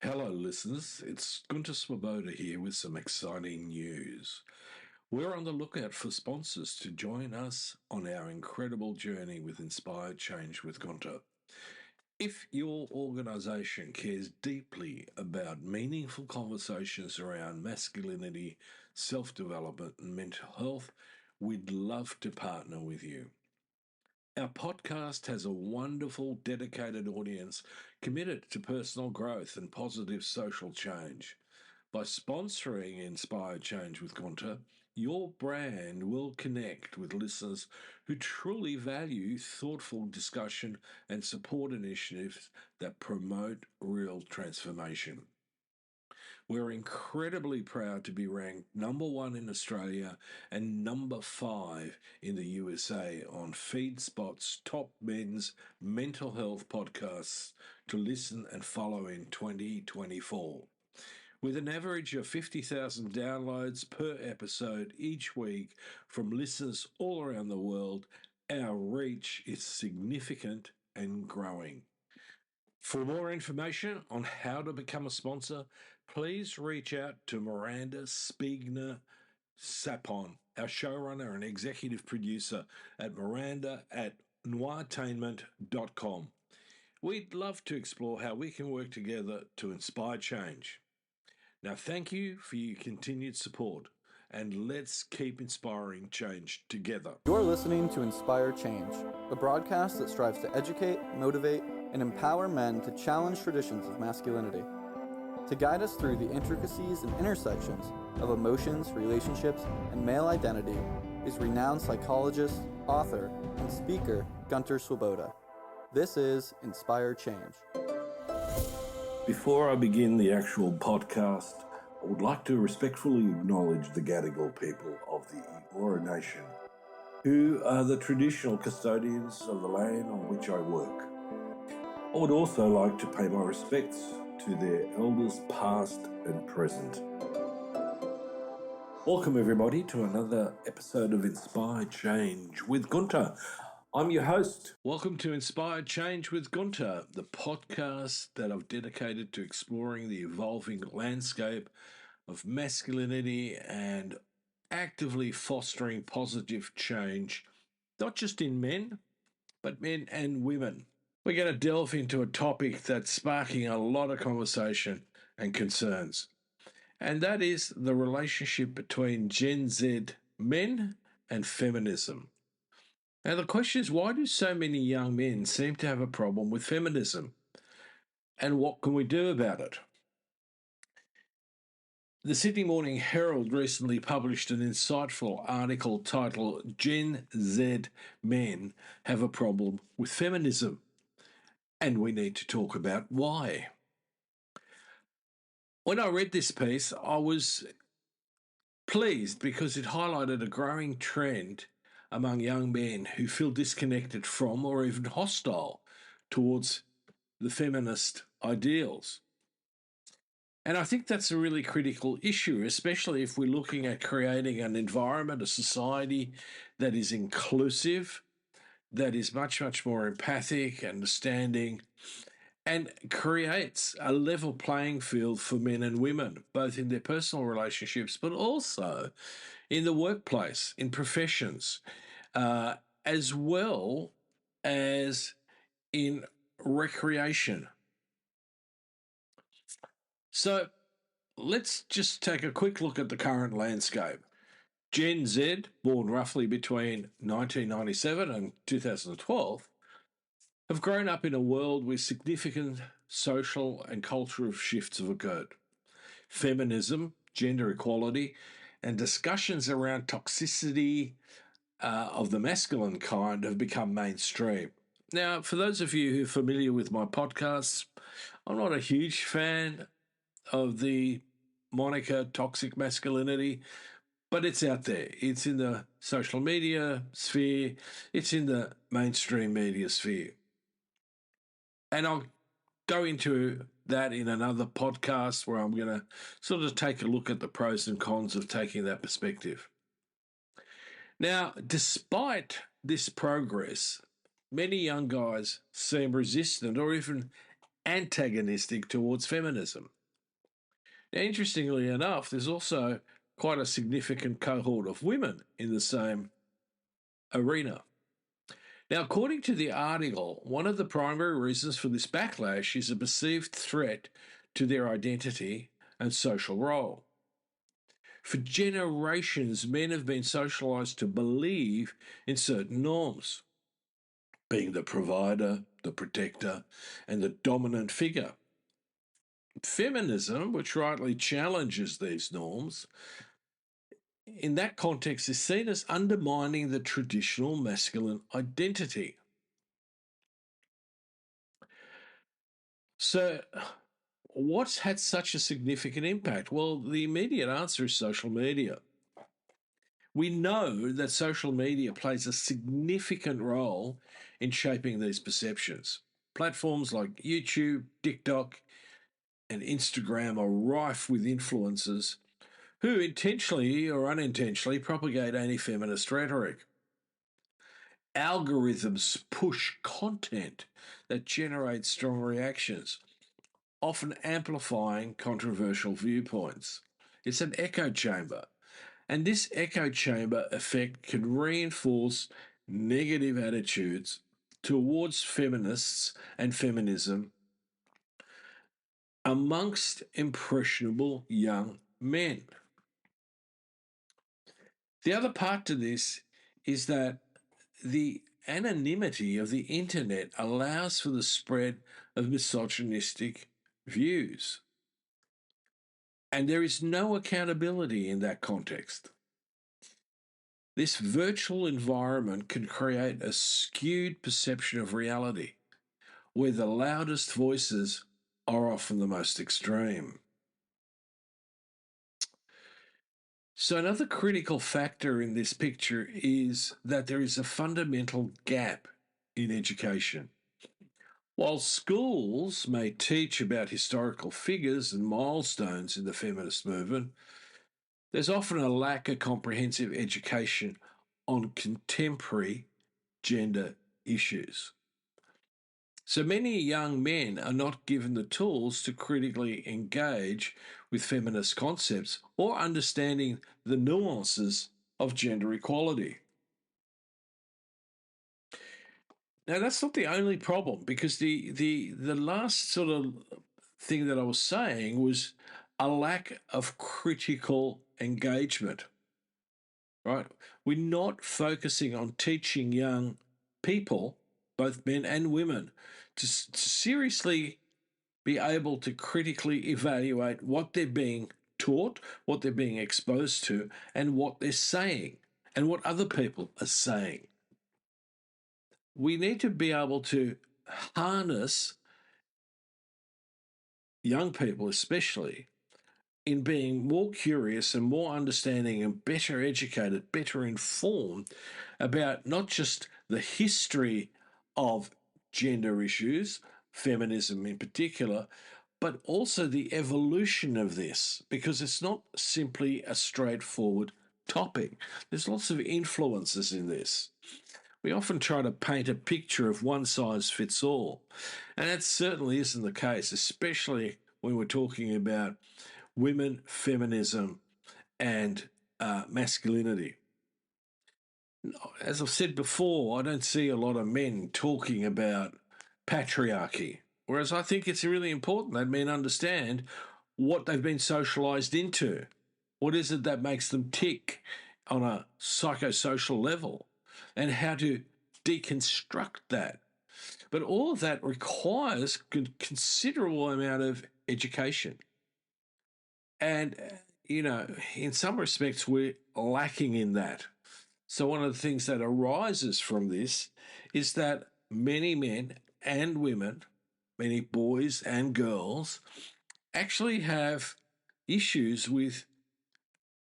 Hello, listeners. It's Gunter here with some exciting news. We're on the lookout for sponsors to join us on our incredible journey with Inspired Change with Gunter. If your organisation cares deeply about meaningful conversations around masculinity, self development, and mental health, we'd love to partner with you. Our podcast has a wonderful, dedicated audience committed to personal growth and positive social change. By sponsoring Inspired Change with Gunter, your brand will connect with listeners who truly value thoughtful discussion and support initiatives that promote real transformation. We're incredibly proud to be ranked number one in Australia and number 5 in the USA on FeedSpot's top men's mental health podcasts to listen and follow in 2024. With an average of 50,000 downloads per episode each week from listeners all around the world, our reach is significant and growing. For more information on how to become a sponsor, please reach out to Miranda Spiegner Sapon, our showrunner and executive producer at miranda@noirtainment.com. We'd love to explore how we can work together to inspire change. Now, thank you for your continued support, and let's keep inspiring change together. You're listening to Inspire Change, a broadcast that strives to educate, motivate, and empower men to challenge traditions of masculinity. To guide us through the intricacies and intersections of emotions, relationships, and male identity is renowned psychologist, author, and speaker Gunter Swoboda. This is Inspire Change. Before I begin the actual podcast, I would like to respectfully acknowledge the Gadigal people of the Eora Nation, who are the traditional custodians of the land on which I work. I would also like to pay my respects to their elders past and present. Welcome everybody to another episode of Inspired Change with Gunter. I'm your host. Welcome to Inspired Change with Gunter, the podcast that I've dedicated to exploring the evolving landscape of masculinity and actively fostering positive change, not just in men, but men and women. We're going to delve into a topic that's sparking a lot of conversation and concerns, and that is the relationship between Gen Z men and feminism. Now, the question is, why do so many young men seem to have a problem with feminism? And what can we do about it? The Sydney Morning Herald recently published an insightful article titled Gen Z Men Have a Problem with Feminism, and we need to talk about why. When I read this piece, I was pleased because it highlighted a growing trend among young men who feel disconnected from or even hostile towards the feminist ideals. And I think that's a really critical issue, especially if we're looking at creating an environment, a society that is inclusive, that is much, much more empathic, understanding, and creates a level playing field for men and women, both in their personal relationships, but also in the workplace, in professions, as well as in recreation. So let's just take a quick look at the current landscape. Gen Z, born roughly between 1997 and 2012, have grown up in a world where significant social and cultural shifts have occurred. Feminism, gender equality, and discussions around toxicity of the masculine kind have become mainstream. Now, for those of you who are familiar with my podcasts, I'm not a huge fan of the moniker toxic masculinity, but it's out there. It's in the social media sphere. It's in the mainstream media sphere. And I'll go into that in another podcast where I'm going to sort of take a look at the pros and cons of taking that perspective. Now, despite this progress, many young guys seem resistant or even antagonistic towards feminism. Now, interestingly enough, there's also quite a significant cohort of women in the same arena. Now, according to the article, one of the primary reasons for this backlash is a perceived threat to their identity and social role. For generations, men have been socialized to believe in certain norms, being the provider, the protector, and the dominant figure. Feminism, which rightly challenges these norms, in that context is seen as undermining the traditional masculine identity. So, what's had such a significant impact? Well, the immediate answer is social media. We know that social media plays a significant role in shaping these perceptions. Platforms like YouTube, TikTok, and Instagram are rife with influencers who intentionally or unintentionally propagate anti-feminist rhetoric. Algorithms push content that generates strong reactions, often amplifying controversial viewpoints. It's an echo chamber, and this echo chamber effect can reinforce negative attitudes towards feminists and feminism amongst impressionable young men. The other part to this is that the anonymity of the internet allows for the spread of misogynistic views. And there is no accountability in that context. This virtual environment can create a skewed perception of reality, where the loudest voices are often the most extreme. So, another critical factor in this picture is that there is a fundamental gap in education. While schools may teach about historical figures and milestones in the feminist movement, there's often a lack of comprehensive education on contemporary gender issues. So many young men are not given the tools to critically engage with feminist concepts or understanding the nuances of gender equality. Now, that's not the only problem, because the last sort of thing that I was saying was a lack of critical engagement, right? We're not focusing on teaching young people, both men and women, to seriously be able to critically evaluate what they're being taught, what they're being exposed to, and what they're saying, and what other people are saying. We need to be able to harness young people, especially, in being more curious and more understanding and better educated, better informed about not just the history of gender issues, feminism in particular, but also the evolution of this, because it's not simply a straightforward topic. There's lots of influences in this. We often try to paint a picture of one size fits all, and that certainly isn't the case, especially when we're talking about women, feminism, and masculinity. As I've said before, I don't see a lot of men talking about patriarchy, whereas I think it's really important that men understand what they've been socialized into. What is it that makes them tick on a psychosocial level, and how to deconstruct that. But all of that requires a considerable amount of education. And, in some respects, we're lacking in that. So, one of the things that arises from this is that many men and women, many boys and girls, actually have issues with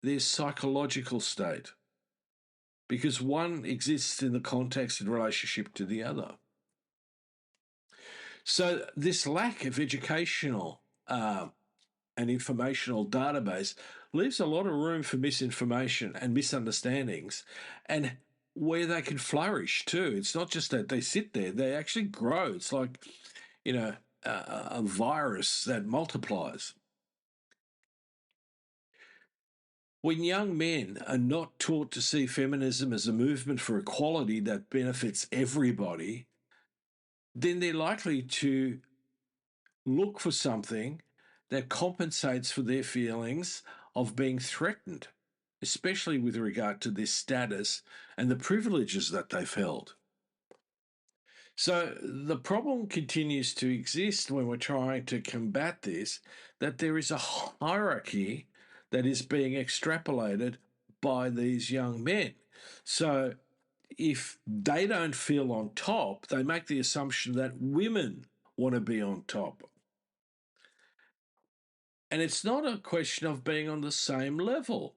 their psychological state, because one exists in the context and relationship to the other. So this lack of educational and informational database leaves a lot of room for misinformation and misunderstandings, and where they can flourish too. It's not just that they sit there, they actually grow. It's like, a virus that multiplies. When young men are not taught to see feminism as a movement for equality that benefits everybody, then they're likely to look for something that compensates for their feelings of being threatened, especially with regard to their status and the privileges that they've held. So the problem continues to exist when we're trying to combat this, that there is a hierarchy that is being extrapolated by these young men. So if they don't feel on top, they make the assumption that women want to be on top. And it's not a question of being on the same level.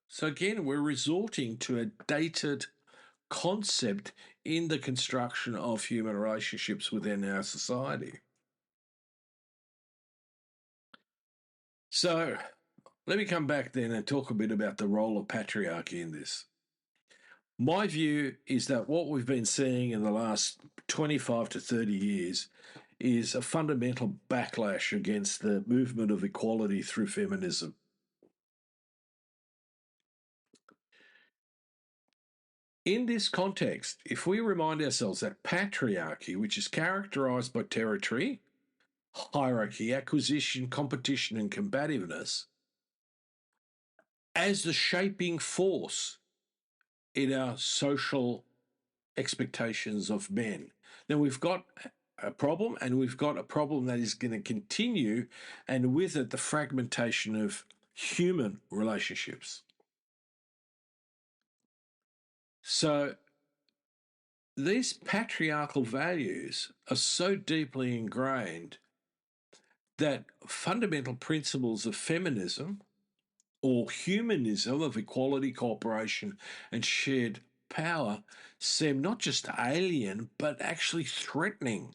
So again, we're resorting to a dated concept in the construction of human relationships within our society. So let me come back then and talk a bit about the role of patriarchy in this. My view is that what we've been seeing in the last 25 to 30 years is a fundamental backlash against the movement of equality through feminism. In this context, if we remind ourselves that patriarchy, which is characterized by territory, hierarchy, acquisition, competition, and combativeness, as the shaping force in our social expectations of men, then we've got a problem, and we've got a problem that is going to continue, and with it, the fragmentation of human relationships. So these patriarchal values are so deeply ingrained that fundamental principles of feminism or humanism, of equality, cooperation, and shared power seem not just alien, but actually threatening.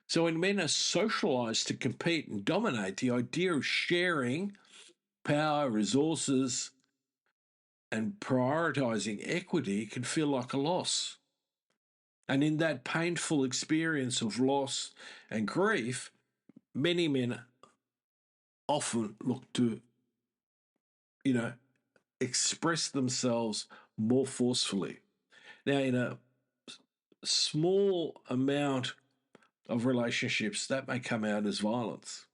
So when men are socialized to compete and dominate, the idea of sharing power, resources, and prioritizing equity can feel like a loss. And in that painful experience of loss and grief, many men often look to, express themselves more forcefully. Now, in a small amount of relationships, that may come out as violence.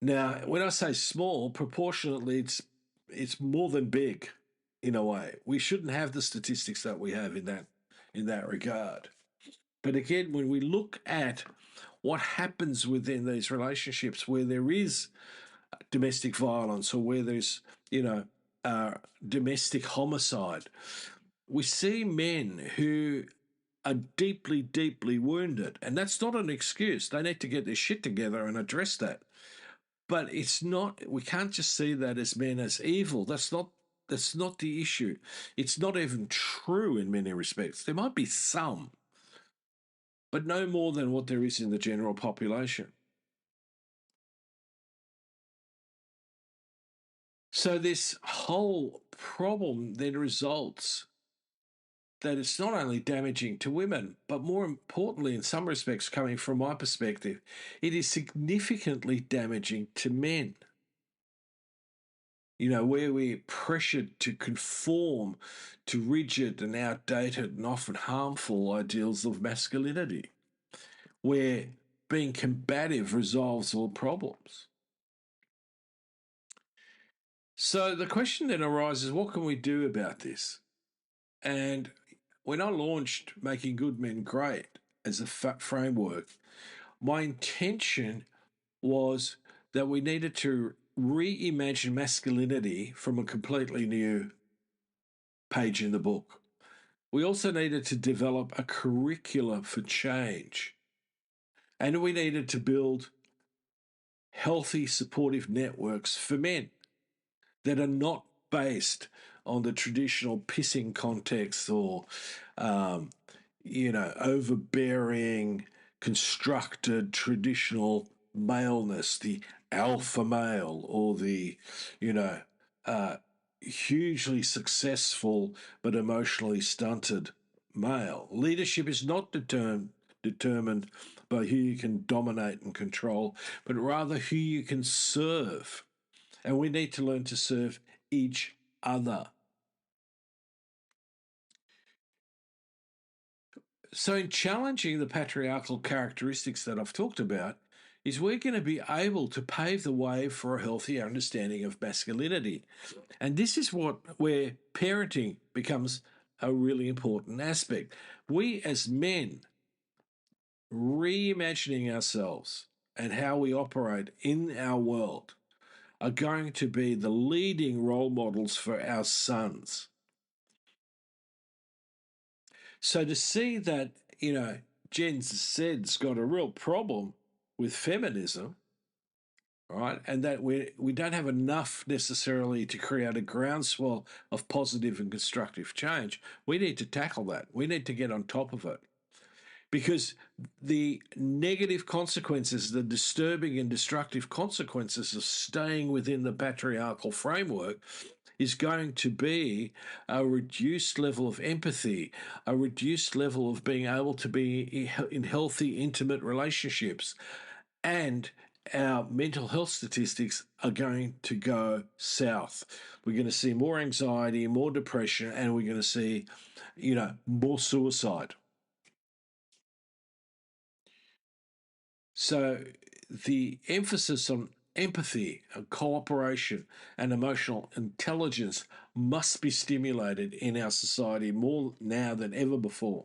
Now, when I say small, proportionately, it's more than big in a way. We shouldn't have the statistics that we have in that regard. But again, when we look at what happens within these relationships where there is domestic violence or where there's, domestic homicide, we see men who are deeply, deeply wounded. And that's not an excuse. They need to get their shit together and address that. But it's not, we can't just see that as men as evil. That's not the issue. It's not even true in many respects. There might be some, but no more than what there is in the general population. So this whole problem then results that it's not only damaging to women, but more importantly, in some respects, coming from my perspective, it is significantly damaging to men. Where we're pressured to conform to rigid and outdated and often harmful ideals of masculinity, where being combative resolves all problems. So the question then arises, what can we do about this? And when I launched Making Good Men Great as a framework, my intention was that we needed to reimagine masculinity from a completely new page in the book. We also needed to develop a curriculum for change. And we needed to build healthy, supportive networks for men that are not based on the traditional pissing context or, overbearing, constructed, traditional maleness, the alpha male or the, hugely successful but emotionally stunted male. Leadership is not determined by who you can dominate and control, but rather who you can serve. And we need to learn to serve each other. So, in challenging the patriarchal characteristics that I've talked about, is we're going to be able to pave the way for a healthy understanding of masculinity. And this is where parenting becomes a really important aspect. We as men, reimagining ourselves and how we operate in our world, are going to be the leading role models for our sons. So to see that, Gen Z's got a real problem with feminism, right, and that we don't have enough necessarily to create a groundswell of positive and constructive change, we need to tackle that. We need to get on top of it. Because the negative consequences, the disturbing and destructive consequences of staying within the patriarchal framework is going to be a reduced level of empathy, a reduced level of being able to be in healthy, intimate relationships. And our mental health statistics are going to go south. We're going to see more anxiety, more depression, and we're going to see, more suicide. So the emphasis on empathy and cooperation and emotional intelligence must be stimulated in our society more now than ever before.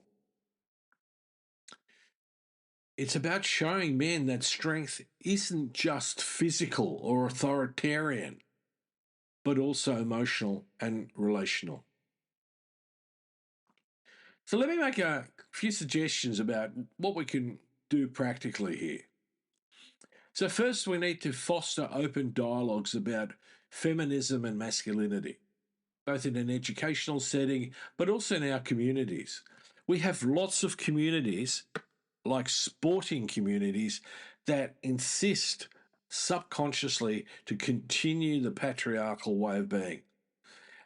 It's about showing men that strength isn't just physical or authoritarian, but also emotional and relational. So let me make a few suggestions about what we can do practically here. So first, we need to foster open dialogues about feminism and masculinity, both in an educational setting, but also in our communities. We have lots of communities, like sporting communities, that insist subconsciously to continue the patriarchal way of being,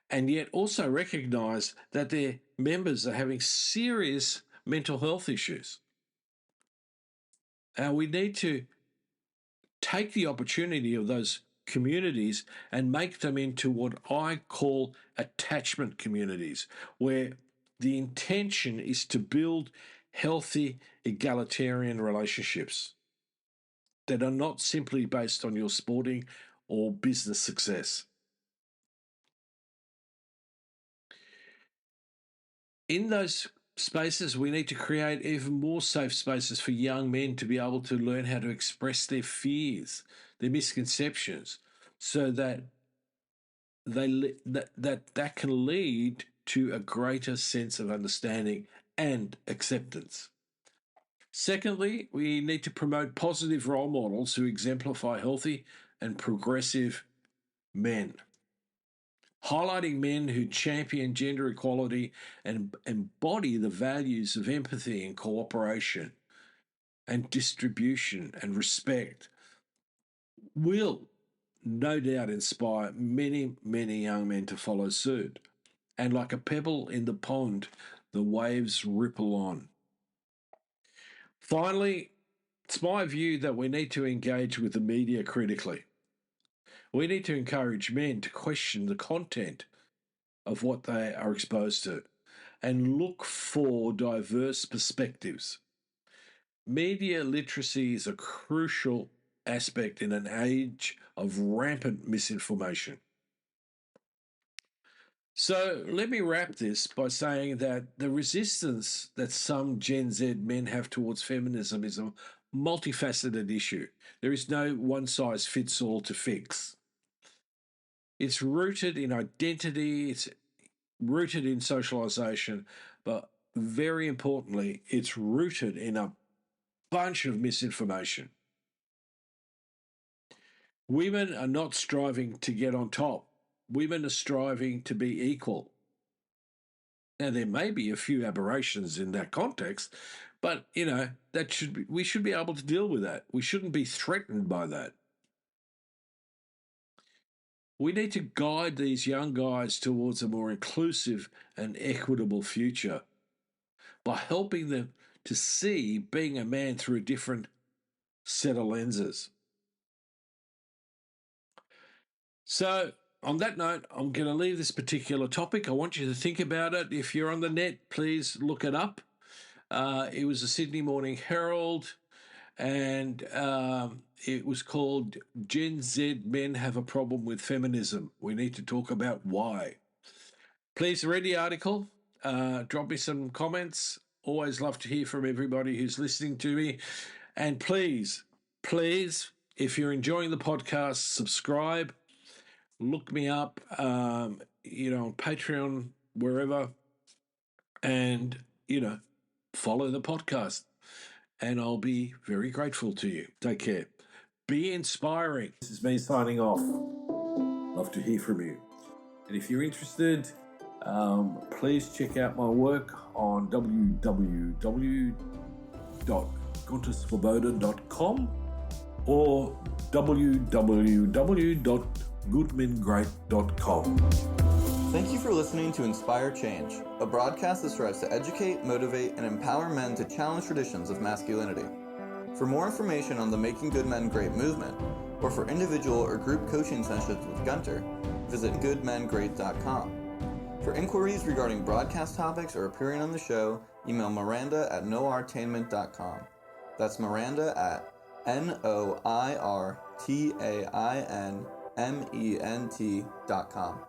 and yet also recognize that their members are having serious mental health issues. And we need to take the opportunity of those communities and make them into what I call attachment communities, where the intention is to build healthy, egalitarian relationships that are not simply based on your sporting or business success. In those spaces, we need to create even more safe spaces for young men to be able to learn how to express their fears, their misconceptions, so that that can lead to a greater sense of understanding and acceptance. Secondly, we need to promote positive role models who exemplify healthy and progressive men. Highlighting men who champion gender equality and embody the values of empathy and cooperation and distribution and respect will no doubt inspire many, many young men to follow suit. And like a pebble in the pond, the waves ripple on. Finally, it's my view that we need to engage with the media critically. We need to encourage men to question the content of what they are exposed to and look for diverse perspectives. Media literacy is a crucial aspect in an age of rampant misinformation. So let me wrap this by saying that the resistance that some Gen Z men have towards feminism is a multifaceted issue. There is no one size fits all to fix. It's rooted in identity, it's rooted in socialization, but very importantly, it's rooted in a bunch of misinformation. Women are not striving to get on top. Women are striving to be equal. Now, there may be a few aberrations in that context, but we should be able to deal with that. We shouldn't be threatened by that. We need to guide these young guys towards a more inclusive and equitable future. by helping them to see being a man through a different set of lenses. So, on that note, I'm going to leave this particular topic. I want you to think about it. If you're on the net, please look it up. It was a Sydney Morning Herald, and it was called Gen Z Men Have a Problem with Feminism. We need to talk about why. Please read the article. Drop me some comments. Always love to hear from everybody who's listening to me. And please, if you're enjoying the podcast, subscribe. Look me up, on Patreon, wherever, and, follow the podcast. And I'll be very grateful to you. Take care. Be inspiring. This is me signing off. Love to hear from you. And if you're interested, please check out my work on www.gunterswoboda.com or www.goodmengreat.com. Thank you for listening to Inspire Change, a broadcast that strives to educate, motivate, and empower men to challenge traditions of masculinity. For more information on the Making Good Men Great movement, or for individual or group coaching sessions with Gunter, visit goodmengreat.com. For inquiries regarding broadcast topics or appearing on the show, email Miranda@noirtainment.com. That's Miranda at NOIRTAINMENT.com.